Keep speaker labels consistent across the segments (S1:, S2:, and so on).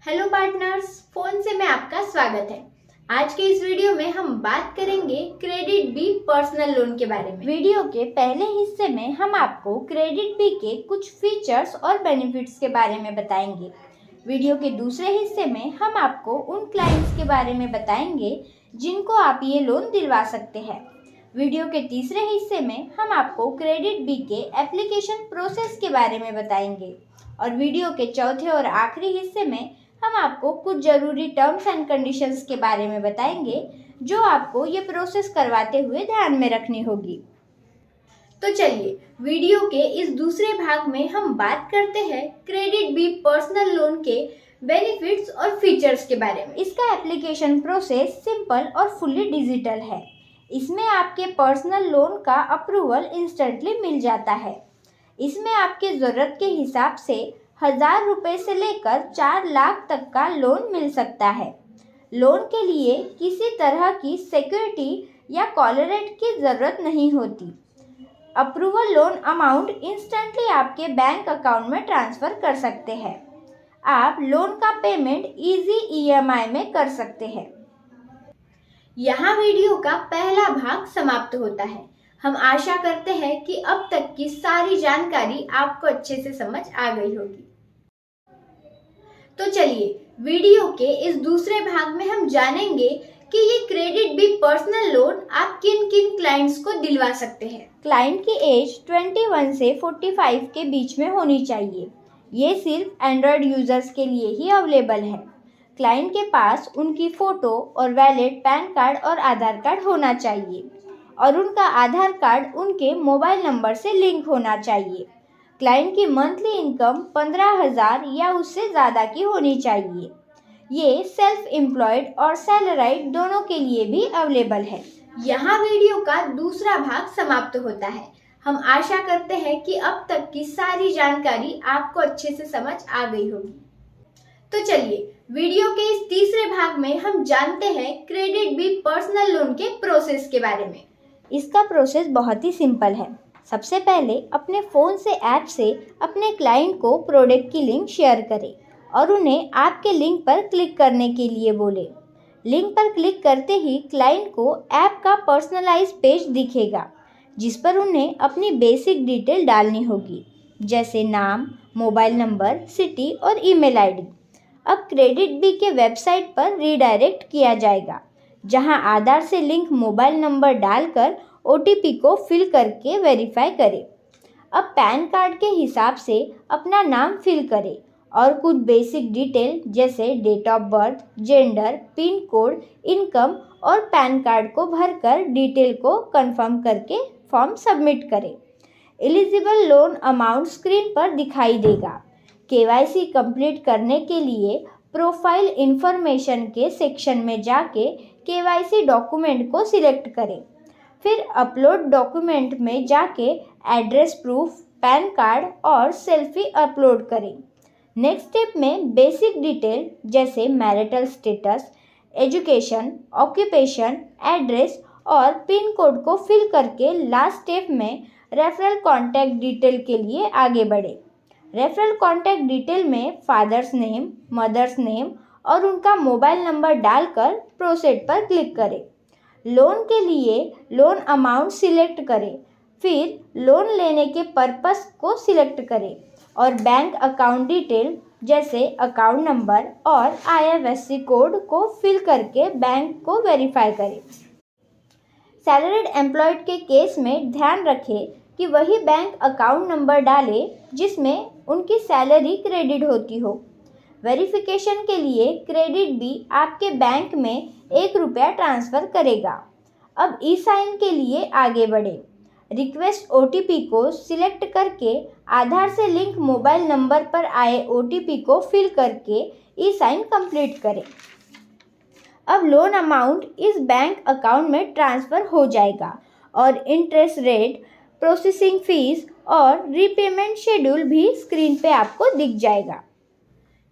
S1: Hello partners, phone से मैं आपका स्वागत है। आज के इस वीडियो में हम बात करेंगे क्रेडिट बी पर्सनल लोन के बारे में। वीडियो के पहले हिस्से में हम आपको क्रेडिट बी के कुछ फीचर्स और बेनिफिट्स के बारे में बताएंगे। वीडियो के दूसरे हिस्से में हम आपको उन क्लाइंट्स के बारे में बताएंगे जिनको आप ये लोन दिलवा सकते हैं। वीडियो के तीसरे हिस्से में हम आपको क्रेडिट बी के एप्लीकेशन प्रोसेस के बारे में बताएंगे और वीडियो के चौथे और आखिरी हिस्से में हम आपको कुछ ज़रूरी टर्म्स एंड कंडीशंस के बारे में बताएंगे जो आपको ये प्रोसेस करवाते हुए ध्यान में रखनी होगी। तो चलिए वीडियो के इस दूसरे भाग में हम बात करते हैं क्रेडिट बी पर्सनल लोन के बेनिफिट्स और फीचर्स के बारे में। इसका एप्लीकेशन प्रोसेस सिंपल और फुल्ली डिजिटल है। इसमें आपके पर्सनल लोन का अप्रूवल इंस्टेंटली मिल जाता है। इसमें आपके ज़रूरत के हिसाब से 1000 रुपये से लेकर 4 लाख तक का लोन मिल सकता है। लोन के लिए किसी तरह की सिक्योरिटी या कॉलरेट की ज़रूरत नहीं होती। अप्रूवल लोन अमाउंट इंस्टेंटली आपके बैंक अकाउंट में ट्रांसफ़र कर सकते हैं। आप लोन का पेमेंट इजी EMI में कर सकते हैं। यहाँ वीडियो का पहला भाग समाप्त होता है। हम आशा करते हैं कि अब तक की सारी जानकारी आपको अच्छे से समझ आ गई होगी। तो चलिए वीडियो के इस दूसरे भाग में हम जानेंगे कि ये क्रेडिट बी पर्सनल लोन आप किन किन क्लाइंट्स को दिलवा सकते हैं। क्लाइंट की एज 21 से 45 के बीच में होनी चाहिए। ये सिर्फ एंड्रॉयड यूजर्स के लिए ही अवेलेबल है। क्लाइंट के पास उनकी फ़ोटो और वैलिड पैन कार्ड और आधार कार्ड होना चाहिए और उनका आधार कार्ड उनके मोबाइल नंबर से लिंक होना चाहिए। क्लाइंट की मंथली इनकम 15,000 या उससे ज़्यादा की होनी चाहिए। ये सेल्फ एम्प्लॉयड और सैलराइड दोनों के लिए भी अवेलेबल है। यहाँ वीडियो का दूसरा भाग समाप्त होता है। हम आशा करते हैं कि अब तक की सारी जानकारी आपको अच्छे से समझ आ गई होगी। तो चलिए वीडियो के इस तीसरे भाग में हम जानते हैं क्रेडिट बी पर्सनल लोन के प्रोसेस के बारे में। इसका प्रोसेस बहुत ही सिंपल है। सबसे पहले अपने फ़ोन से ऐप से अपने क्लाइंट को प्रोडक्ट की लिंक शेयर करें और उन्हें आपके लिंक पर क्लिक करने के लिए बोलें। लिंक पर क्लिक करते ही क्लाइंट को ऐप का पर्सनलाइज पेज दिखेगा जिस पर उन्हें अपनी बेसिक डिटेल डालनी होगी, जैसे नाम, मोबाइल नंबर, सिटी और ईमेल आईडी। अब क्रेडिट बी के वेबसाइट पर रीडायरेक्ट किया जाएगा जहां आधार से लिंक मोबाइल नंबर डालकर OTP को फिल करके वेरीफाई करें। अब पैन कार्ड के हिसाब से अपना नाम फिल करें और कुछ बेसिक डिटेल जैसे date of birth, gender, pin code, income और पैन कार्ड को भरकर डिटेल को कंफर्म करके फॉर्म सबमिट करें। एलिजिबल लोन अमाउंट स्क्रीन पर दिखाई देगा। KYC कंप्लीट करने के लिए प्रोफाइल इंफॉर्मेशन के सेक्शन में जाके KYC डॉक्यूमेंट को सिलेक्ट करें। फिर अपलोड डॉक्यूमेंट में जाके एड्रेस प्रूफ, पैन कार्ड और सेल्फी अपलोड करें। नेक्स्ट स्टेप में बेसिक डिटेल जैसे marital status, education, occupation, address और पिन कोड को फिल करके लास्ट स्टेप में रेफरल कॉन्टैक्ट डिटेल के लिए आगे बढ़ें। रेफरल कॉन्टैक्ट डिटेल में फादर्स नेम, मदर्स नेम और उनका मोबाइल नंबर डालकर प्रोसीड पर क्लिक करें। लोन के लिए लोन अमाउंट सिलेक्ट करें। फिर लोन लेने के पर्पस को सिलेक्ट करें और बैंक अकाउंट डिटेल जैसे अकाउंट नंबर और IFSC कोड को फिल करके बैंक को वेरीफाई करें। सैलरीड एम्प्लॉयड के केस में ध्यान रखें कि वही बैंक अकाउंट नंबर डालें जिसमें उनकी सैलरी क्रेडिट होती हो। वेरिफिकेशन के लिए क्रेडिट बी आपके बैंक में 1 रुपया ट्रांसफ़र करेगा। अब E-साइन के लिए आगे बढ़े। रिक्वेस्ट OTP को सिलेक्ट करके आधार से लिंक मोबाइल नंबर पर आए OTP को फिल करके E-साइन कंप्लीट करें। अब लोन अमाउंट इस बैंक अकाउंट में ट्रांसफ़र हो जाएगा और इंटरेस्ट रेट, प्रोसेसिंग फीस और रीपेमेंट शेड्यूल भी स्क्रीन पे आपको दिख जाएगा।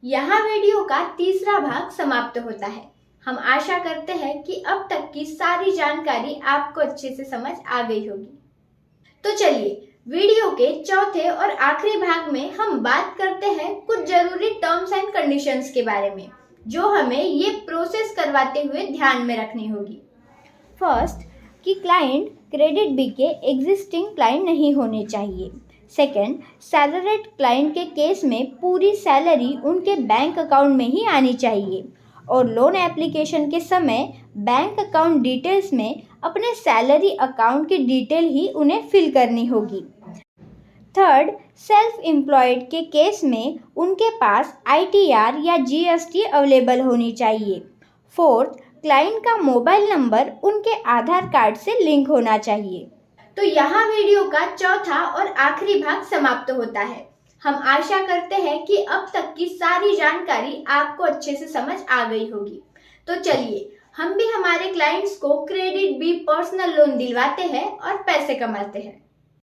S1: यहाँ वीडियो का तीसरा भाग समाप्त होता है। हम आशा करते हैं कि अब तक की सारी जानकारी आपको अच्छे से समझ आ गई होगी। तो चलिए वीडियो के चौथे और आखिरी भाग में हम बात करते हैं कुछ जरूरी टर्म्स एंड कंडीशंस के बारे में जो हमें ये प्रोसेस करवाते हुए ध्यान में रखनी होगी। फर्स्ट, कि क्लाइंट क्रेडिट बी के एग्जिस्टिंग क्लाइंट नहीं होने चाहिए। सेकेंड, सैलरीड क्लाइंट के केस में पूरी सैलरी उनके बैंक अकाउंट में ही आनी चाहिए और लोन एप्लीकेशन के समय बैंक अकाउंट डिटेल्स में अपने सैलरी अकाउंट की डिटेल ही उन्हें फिल करनी होगी। थर्ड, सेल्फ एम्प्लॉयड के केस में उनके पास ITR या GST अवेलेबल होनी चाहिए। फोर्थ, क्लाइंट का मोबाइल नंबर उनके आधार कार्ड से लिंक होना चाहिए। तो यहाँ वीडियो का चौथा और आखिरी भाग समाप्त होता है। हम आशा करते हैं कि अब तक की सारी जानकारी आपको अच्छे से समझ आ गई होगी। तो चलिए हम भी हमारे क्लाइंट्स को क्रेडिट बी पर्सनल लोन दिलवाते हैं और पैसे कमाते हैं।